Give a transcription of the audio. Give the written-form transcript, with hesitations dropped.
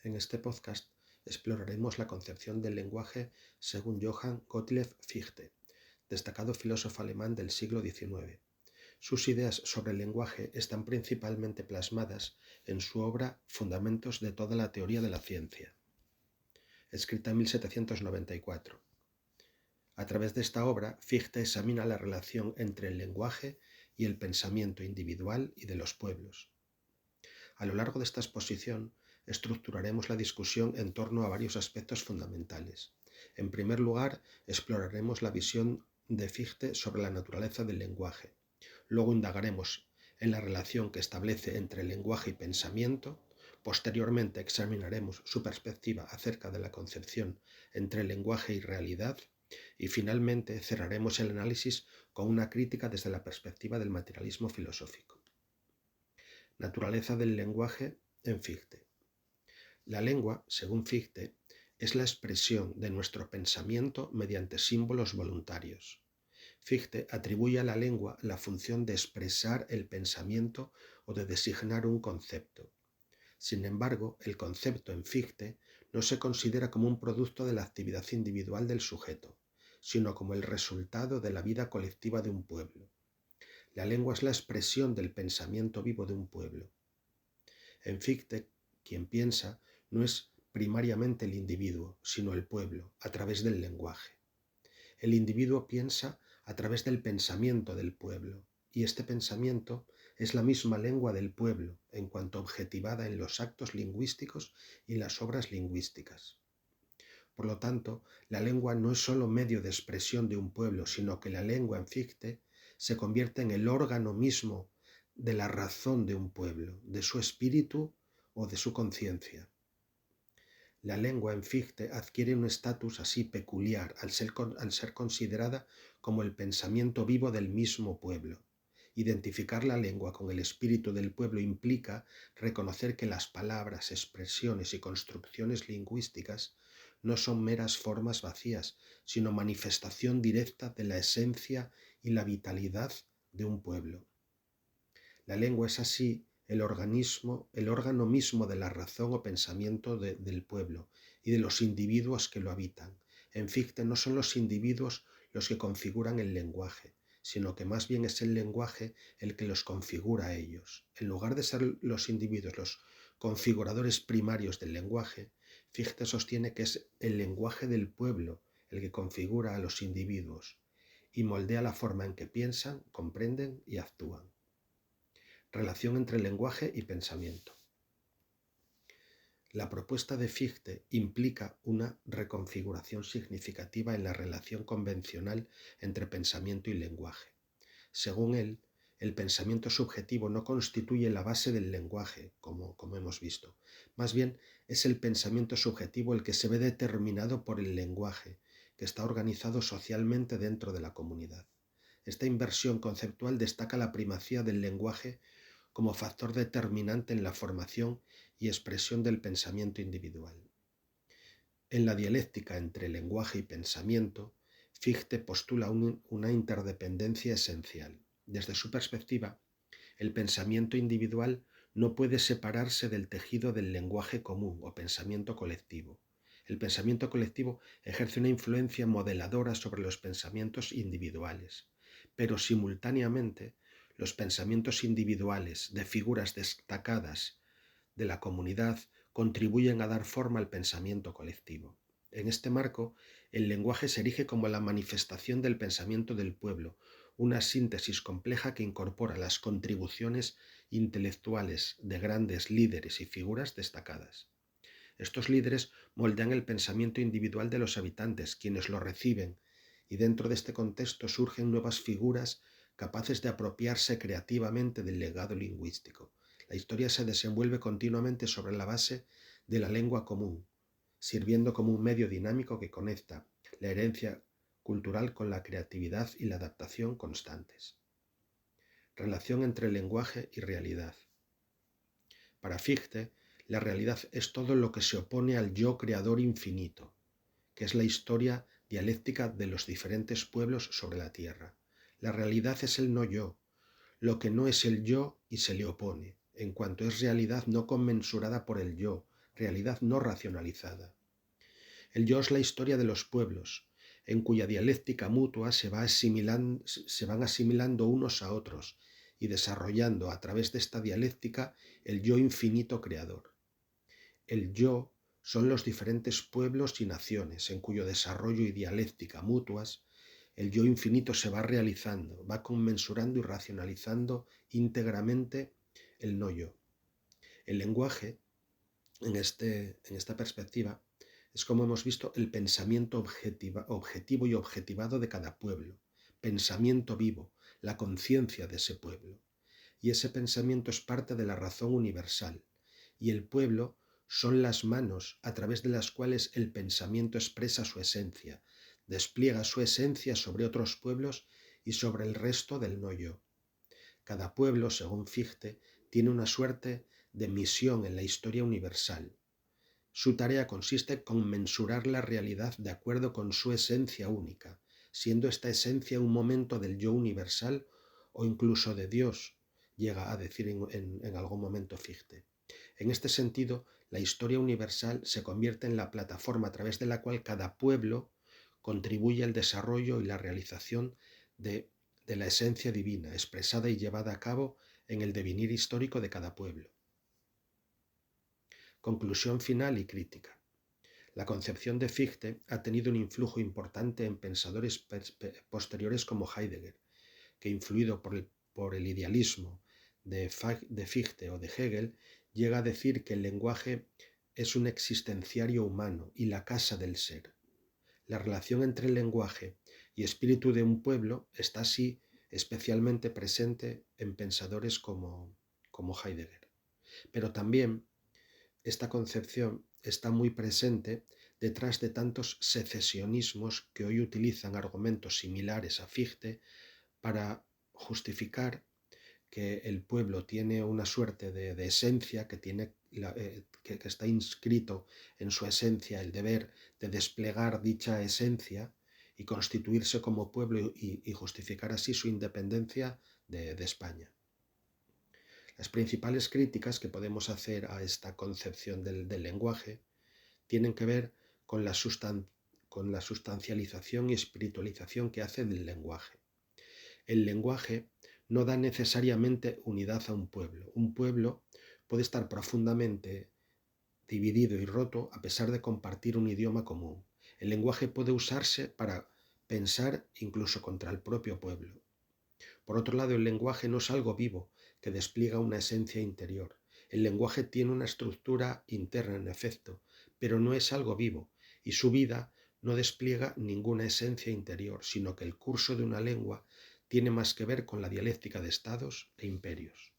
En este podcast exploraremos la concepción del lenguaje según Johann Gottlieb Fichte, destacado filósofo alemán del siglo XIX. Sus ideas sobre el lenguaje están principalmente plasmadas en su obra Fundamentos de toda la teoría de la ciencia, escrita en 1794. A través de esta obra, Fichte examina la relación entre el lenguaje y el pensamiento individual y de los pueblos. A lo largo de esta exposición, estructuraremos la discusión en torno a varios aspectos fundamentales. En primer lugar, exploraremos la visión de Fichte sobre la naturaleza del lenguaje. Luego indagaremos en la relación que establece entre lenguaje y pensamiento. Posteriormente examinaremos su perspectiva acerca de la concepción entre lenguaje y realidad. Y finalmente cerraremos el análisis con una crítica desde la perspectiva del materialismo filosófico. Naturaleza del lenguaje en Fichte. La lengua, según Fichte, es la expresión de nuestro pensamiento mediante símbolos voluntarios. Fichte atribuye a la lengua la función de expresar el pensamiento o de designar un concepto. Sin embargo, el concepto en Fichte no se considera como un producto de la actividad individual del sujeto, sino como el resultado de la vida colectiva de un pueblo. La lengua es la expresión del pensamiento vivo de un pueblo. En Fichte, quien piensa no es primariamente el individuo, sino el pueblo, a través del lenguaje. El individuo piensa a través del pensamiento del pueblo, y este pensamiento es la misma lengua del pueblo, en cuanto objetivada en los actos lingüísticos y las obras lingüísticas. Por lo tanto, la lengua no es solo medio de expresión de un pueblo, sino que la lengua en Fichte se convierte en el órgano mismo de la razón de un pueblo, de su espíritu o de su conciencia. La lengua en Fichte adquiere un estatus así peculiar al ser considerada como el pensamiento vivo del mismo pueblo. Identificar la lengua con el espíritu del pueblo implica reconocer que las palabras, expresiones y construcciones lingüísticas no son meras formas vacías, sino manifestación directa de la esencia y la vitalidad de un pueblo. La lengua es así el órgano mismo de la razón o pensamiento del pueblo y de los individuos que lo habitan. En Fichte no son los individuos los que configuran el lenguaje, sino que más bien es el lenguaje el que los configura a ellos. En lugar de ser los individuos los configuradores primarios del lenguaje, Fichte sostiene que es el lenguaje del pueblo el que configura a los individuos y moldea la forma en que piensan, comprenden y actúan. Relación entre lenguaje y pensamiento. La propuesta de Fichte implica una reconfiguración significativa en la relación convencional entre pensamiento y lenguaje. Según él, el pensamiento subjetivo no constituye la base del lenguaje, como hemos visto. Más bien, es el pensamiento subjetivo el que se ve determinado por el lenguaje, que está organizado socialmente dentro de la comunidad. Esta inversión conceptual destaca la primacía del lenguaje como factor determinante en la formación y expresión del pensamiento individual. En la dialéctica entre lenguaje y pensamiento, Fichte postula una interdependencia esencial. Desde su perspectiva, el pensamiento individual no puede separarse del tejido del lenguaje común o pensamiento colectivo. El pensamiento colectivo ejerce una influencia modeladora sobre los pensamientos individuales, pero simultáneamente los pensamientos individuales de figuras destacadas de la comunidad contribuyen a dar forma al pensamiento colectivo. En este marco, el lenguaje se erige como la manifestación del pensamiento del pueblo, una síntesis compleja que incorpora las contribuciones intelectuales de grandes líderes y figuras destacadas. Estos líderes moldean el pensamiento individual de los habitantes, quienes lo reciben, y dentro de este contexto surgen nuevas figuras capaces de apropiarse creativamente del legado lingüístico. La historia se desenvuelve continuamente sobre la base de la lengua común, sirviendo como un medio dinámico que conecta la herencia cultural con la creatividad y la adaptación constantes. Relación entre lenguaje y realidad. Para Fichte, la realidad es todo lo que se opone al yo creador infinito, que es la historia dialéctica de los diferentes pueblos sobre la tierra. La realidad es el no yo, lo que no es el yo y se le opone, en cuanto es realidad no conmensurada por el yo, realidad no racionalizada. El yo es la historia de los pueblos, en cuya dialéctica mutua se van asimilando unos a otros y desarrollando a través de esta dialéctica el yo infinito creador. El yo son los diferentes pueblos y naciones en cuyo desarrollo y dialéctica mutuas el yo infinito se va realizando, va conmensurando y racionalizando íntegramente el no yo. El lenguaje, en esta perspectiva, es, como hemos visto, el pensamiento objetivo y objetivado de cada pueblo, pensamiento vivo, la conciencia de ese pueblo. Y ese pensamiento es parte de la razón universal, y el pueblo son las manos a través de las cuales el pensamiento expresa su esencia, despliega su esencia sobre otros pueblos y sobre el resto del no yo. Cada pueblo, según Fichte, tiene una suerte de misión en la historia universal. Su tarea consiste en conmensurar la realidad de acuerdo con su esencia única, siendo esta esencia un momento del yo universal o incluso de Dios, llega a decir en algún momento Fichte. En este sentido, la historia universal se convierte en la plataforma a través de la cual cada pueblo contribuye al desarrollo y la realización de la esencia divina, expresada y llevada a cabo en el devenir histórico de cada pueblo. Conclusión final y crítica. La concepción de Fichte ha tenido un influjo importante en pensadores posteriores como Heidegger, que, influido por el idealismo de Fichte o de Hegel, llega a decir que el lenguaje es un existenciario humano y la casa del ser. La relación entre el lenguaje y espíritu de un pueblo está así especialmente presente en pensadores como Heidegger. Pero también esta concepción está muy presente detrás de tantos secesionismos que hoy utilizan argumentos similares a Fichte para justificar que el pueblo tiene una suerte de esencia, que está inscrito en su esencia el deber de desplegar dicha esencia y constituirse como pueblo y justificar así su independencia de España. Las principales críticas que podemos hacer a esta concepción del lenguaje tienen que ver con la sustancialización y espiritualización que hace del lenguaje. El lenguaje no da necesariamente unidad a un pueblo. Un pueblo puede estar profundamente dividido y roto a pesar de compartir un idioma común. El lenguaje puede usarse para pensar incluso contra el propio pueblo. Por otro lado, el lenguaje no es algo vivo que despliega una esencia interior. El lenguaje tiene una estructura interna, en efecto, pero no es algo vivo, y su vida no despliega ninguna esencia interior, sino que el curso de una lengua tiene más que ver con la dialéctica de estados e imperios.